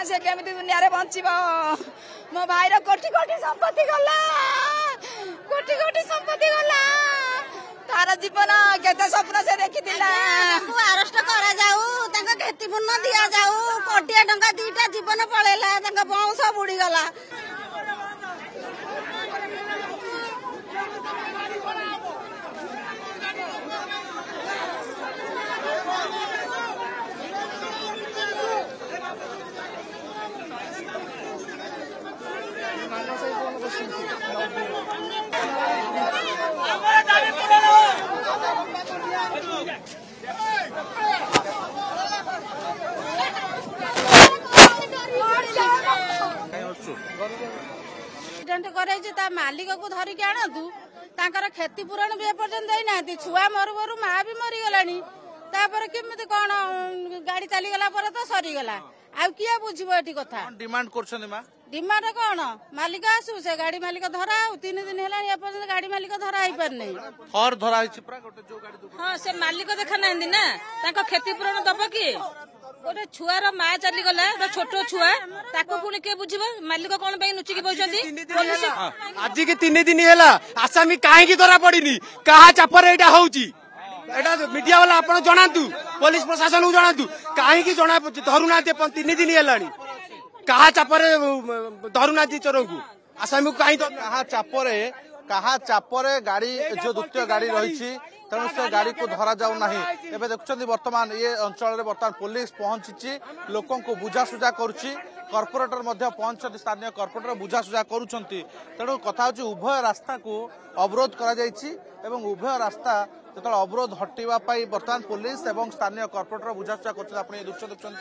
से केमिति दुनिया रे बंचिबो मो भाई रो कोटी कोटी संपत्ति गला कोटी कोटी संपत्ति गला तार जीवन केते सपना से देखि दिला अरेस्ट करा जाऊ तंका क्षतिपूर्ण दिया जाऊ कोटी टंका दीटा जीवन पळेला तंका वंश बुडी गला मालिक को धरिक आणतु क्षतिपूरण भी एपर्यंत देना छुआ मरु मरु माँ भी मरीगलानी केमी कौन गाड़ी चलीगला तो सरीगला आउ किए बुझब ये कथा डिमांड डिमांड कौन मालिक आसु से गाड़ी मालिक धरा 3 दिन है गाड़ी मालिक धरा ही पार नहीं हाँ से मालिक देखा ना क्षतिपूरण दब किए गोटे छुआर माँ चलीगला छोट छुआ पुणी किए बुझब मालिक कौन लुचिकी बोलते आज की 3 दिन है आसामी कहीं धरा पड़ी क्या चापर यहाँ होची मीडिया वाला आप जनातु पुलिस प्रशासन को जनातु कहीं जना धरुना 3 दिन है क्या चापर धरुना चोर को आसामी को कहीं कहा चापरे गाड़ी जो द्वितीय गाड़ी रही तेणु से गाड़ी को धरा जाऊ ना एवं देखुं बर्तमान ये अंचल बर्तमान पुलिस पहुंची लोक बुझासुझा करुच्ची कॉर्पोरेटर पहुंचती स्थानीय कॉर्पोरेटर बुझासुझा करुँच तेणु कथा हूँ उभय रास्ता को अवरोध कर उभय रास्ता जो अवरोध हटाई बर्तमान पुलिस और स्थानीय कॉर्पोरेटर बुझासुझा कर दृश्य देखुं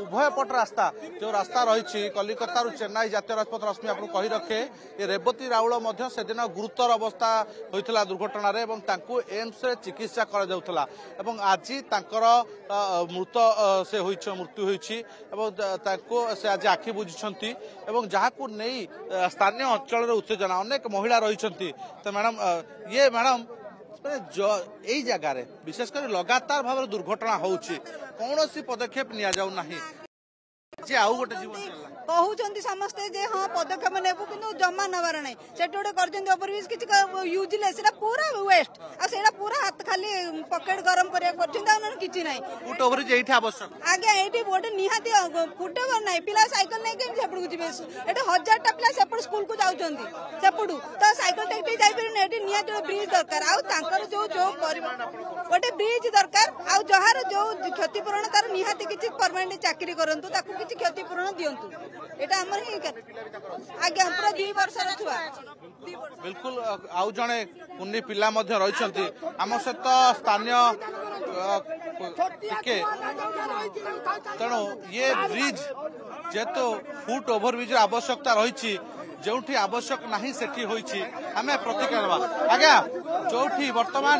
उभय पट रास्ता जो रास्ता रही कलिकता चेन्नई जातीय राजपथ रश्मि आपको कही रखे ये रेवती राउल से दिन गुरुतर अवस्था होता दुर्घटना एम्स रे चिकित्सा करा आज मृत से मृत्यु होती से आज आखि बुझी जहाँ नहीं स्थानीय अंचल उत्तेजना अनेक महिला रही तो मैडम ये मैडम यही जगार विशेषकर लगातार भाव दुर्घटना होची कौन सी पदक्षेप निया जाऊ नाही जे आउ गोटे जीवन कहते समस्ते जे हाँ पदक्षेप नेबू कि जमा नबार ना से ओवरब्रिज किसी यूजलेस पूरा वेस्ट आ पूरा हाथ खाली पकेट गरम किसी ना फुट ओवरब्रिज ये आवश्यक आगे ये गोटे निहाती फुट ओवर ना पिला साइकिल नहीं सेपड़ को जी 1000टा पिला सेपट स्कूल को जाऊँ सेपटू तो साइकिल टेक्टे जापर निहाती ब्रिज दरकार आर जो जो गोटे ब्रिज दरकार आउ जहार जो क्षतिपूरण तार निहाती किसी परमानेंट चाकरी करूँ किसी क्षतिपूरण दिंतु एटा हमर ही आगे पूरा 2 वर्ष छुआ बिल्कुल आउ जड़े कुन्नी पिला रही आम सहित स्थानीय तेणु ये ब्रिज जेहेतु फुट ओवरब्रिज आवश्यकता रही जो आवश्यक नहीं सेठी होईची आमे प्रतिक्रिया आज्ञा जो वर्तमान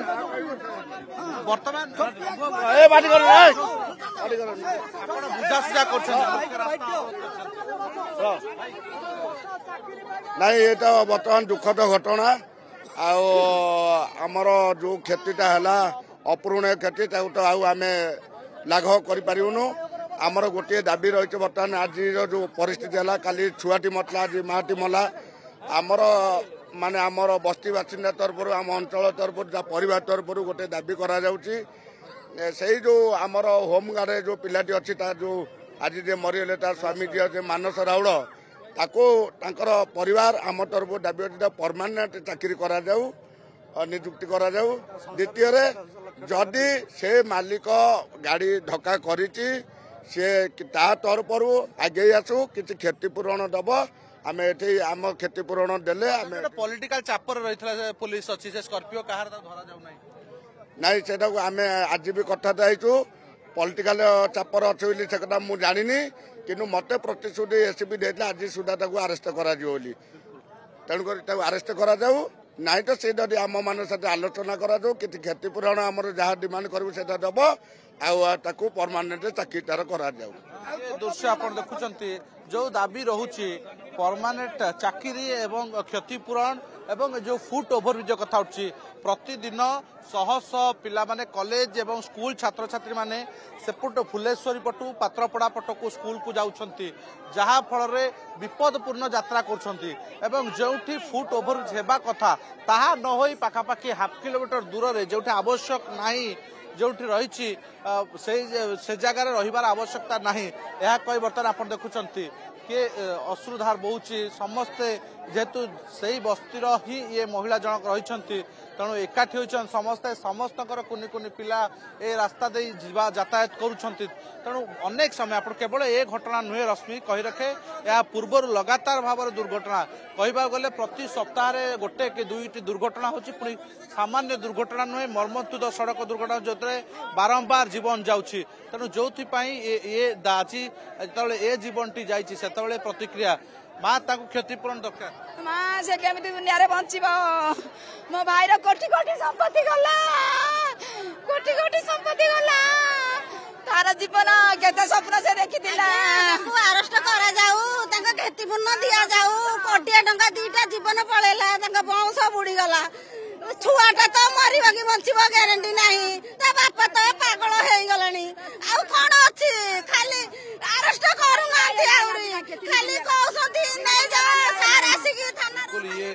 वर्तमान बुझासुझा नहीं ये तो बर्तमान दुखद घटना आमर जो क्षतिटा है अपूरणीय क्षति तो आम लाघव करूँ आमर गोटे दाबी रही बर्तमान आज जो परिस्थिति है काली छुआटी मतला आज माटी मला आमर माने आमर बस्ती बासिंदा तरफ आम अंचल तरफ परिवार तरफ गोटे दाबी करा से जो आमर होमगार्ड जो पिलाटी अच्छी जो आज जे मरीगले तार स्वामी जी अच्छे मानस राउल ताको परिवार आम तरफ दाबी अच्छी परमानेंट चाकरी करा नियुक्ति करा द्वितीय जदि से मालिक गाड़ी धक्का करिछि से तरफ आगे आसू किसी क्षतिपूरण दब आम ये आम क्षतिपूरण देले पॉलिटिकल चापर रही पुलिस अच्छी से स्कॉर्पियो कहार धरा जाऊ नहीं से आम आज भी कथा पॉलिटिकल चापर अच्छे से कथा मुझे जानी कि मत प्रतिश्रुति एसपी देता आज सुधा अरेस्ट कर तेणुक अरेस्ट करा नहीं तो से आम मान सहित आलोचना करा किसी क्षतिपूरण आम जहाँ डिमांड करूँ से दब आकु परमानेंट चाकरी तार करा दृश्य आप देखुं जो दाबी रोचे परमानेंट चाकरी एवं क्षतिपूरण एवं जो फुट ओभरब्रिज कथा उठी प्रतिदिन शह शह पिला माने कॉलेज एवं स्कूल छात्र छात्री माने सेपट फुलेश्वरी पटू पात्रपड़ा पटकू स्कूल को जाउछंती जहा फल रे विपदपूर्ण यात्रा करछंती एवं जोठी फुट ओभरब्रिज हेबा कथा ताहा न होई पाखापाखि हाफ किलोमीटर दूर रे जोठी आवश्यक नाही जोठी रही से जगार रहिबार आवश्यकता नहीं यह कही बर्तमान आप देखुंत किए अश्रुधार बहुची समस्ते जेहेतु से बस्तीर ही ये महिला जनक रही तेणु एकाठी होती समस्ते समस्त कुनि कुनि पिला ए रास्ता दे यातायात करुँच तेणु अनेक समय आप केवल ए घटना नुहे रश्मि कही रखे या पूर्वर लगातार भाव दुर्घटना कहवा गले प्रति सप्ताह गोटे कि दुईटी दुर्घटना होची पुणी सामान्य दुर्घटना नुहे मर्मन्तुद सड़क दुर्घटना जो बारंबार जीवन जाउछि तेणु जो ये आज जो ए जीवनटी जाइछि सेतबेले प्रतिक्रिया माँ ताकू क्षतिपूरण दरकार माँ से केमिति दुनिया रे बंचिब मो भाईर कोटी कोटी संपत्ति गला कोटी कोटी संपत्ति गला तार जीवन केते स्वप्न से देखिथिला अरेस्ट करा जाऊ तांका क्षतिपूर्ण दिया जाऊ कोटिया टंका दीटा जीवन पळेला तांका वंश बुडी गला छुआटा तो मरिबा कि बंचिब ग्यारंटी नाही ता बापा तो पागल हेई गलानी आ कोन अछि खाली अरेस्ट करू नाथि आउरी खाली कहउसंती नै जा सार आसी कि थाना रे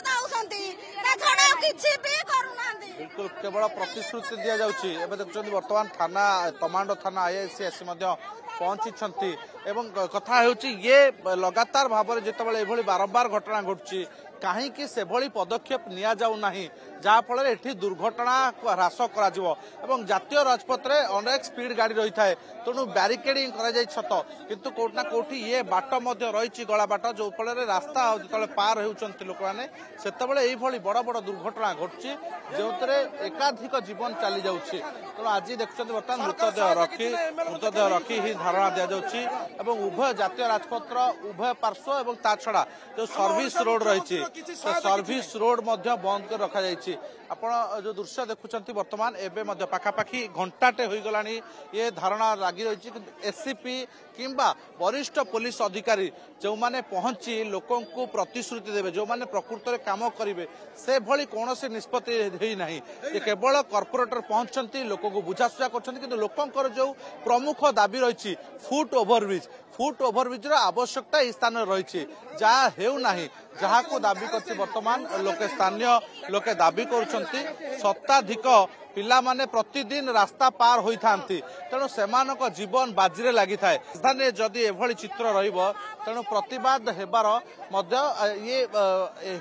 दाउसंती ता छोडा किछि भी करू नाथि बिल्कुल केवल प्रतिश्रुति दिया जाउछि एबे देखछन वर्तमान थाना कमांडो थाना आईआईसी आसी मध्य पहुंची एवं कथा होउछि ये लगातार भाव में जितेबाला एभली बारंबार घटना घटुछि कहीं से भली पदक्षेप निया जाऊ नाही जहाँ फल एठी दुर्घटना ह्रास करा जिवो एवं जातीय राजपथ रे अनेक स्पीड गाड़ी रही थाए तेणु ब्यारिकेडिंग करा जाय छत किंतु कोठ ना कोठी ये बाट मध्य रही गला बाट जो फल रास्ता जो पार होउछंती लोक माने सेतबेले एई भली बड़ बड़ दुर्घटना घटुछि जोतरे एकाधिक जीवन चली जाउछि तेणु आज देखुछंती वर्तमान मृतदेह रखी ही धारणा दिया जाउछि एवं उभय जातीय राजपथ उभय पार्श्व एवं ता छड़ा जो सर्विस रोड रही सर्विस रोड मध्य बंद कर रखा जायछि आपण जो दृश्य देखुछंती वर्तमान एबे मध्य पाखापाखि घंटाटे होई गलानी ये धारणा लागी रही एससीपी किंबा वरिष्ठ पुलिस अधिकारी जो माने पहुंची लोकों को प्रतिश्रुति देवे जो माने प्रकृत रे काम करिवे से भली कोनोसी निष्पत्ति हेई नाही जे केवल कॉर्पोरेटर पहुंचंती लोकों को बुझासुझा करछंती किंतु लोकंकर जो प्रमुख दाबी रही फुट ओभरब्रिज आवश्यकता इस स्थान रही जहाँ हेउ नाही जहाँ को दाबी करछि वर्तमान लोके स्थानीय लोके दाबी करुछंती शताधिक पिला माने प्रतिदिन रास्ता पार होई थांती तेणु सेमानक जीवन बाजीरे लागि थाए राजधानी जदि एभली चित्र रहिबो तेणु प्रतिवाद हेबार मध्य ये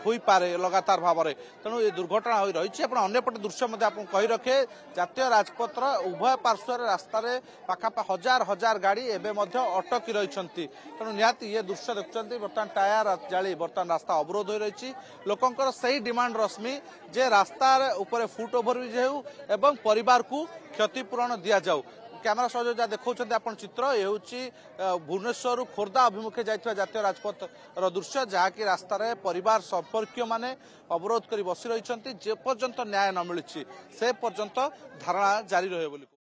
होई पारे लगातार भाव में तेणु ये दुर्घटना होई रही आपण अन्यपटे दृश्य मध्य आपन कहि रखे जातीय राजपथ उभय पार्श्व रास्ता रे पाखापा हजार हजार गाड़ी एबे मध्य अटकी रहिछंती तेणु निहाती ये दृश्य देखुछंती बर्तमान टायर जाली बर्तमान रास्ता अवरोध होई रहिछि लोकंकर सही डिमांड रश्मि जे रास्ता ऊपर फुट ओभरब्रिज हेउ एवं परिवार को क्षतिपूरण दिया जाऊ कैमरा सहयोग जहाँ देखा आप चित्र ये हूँ भुवनेश्वर खोर्धा अभिमुखे जाइए जातीय राजपथ दृश्य जहाँकि रास्तार परिवार संपर्क माने अवरोध कर बसी रही जे पर्यंत न्याय न मिली से पर्यंत धारणा जारी रहे।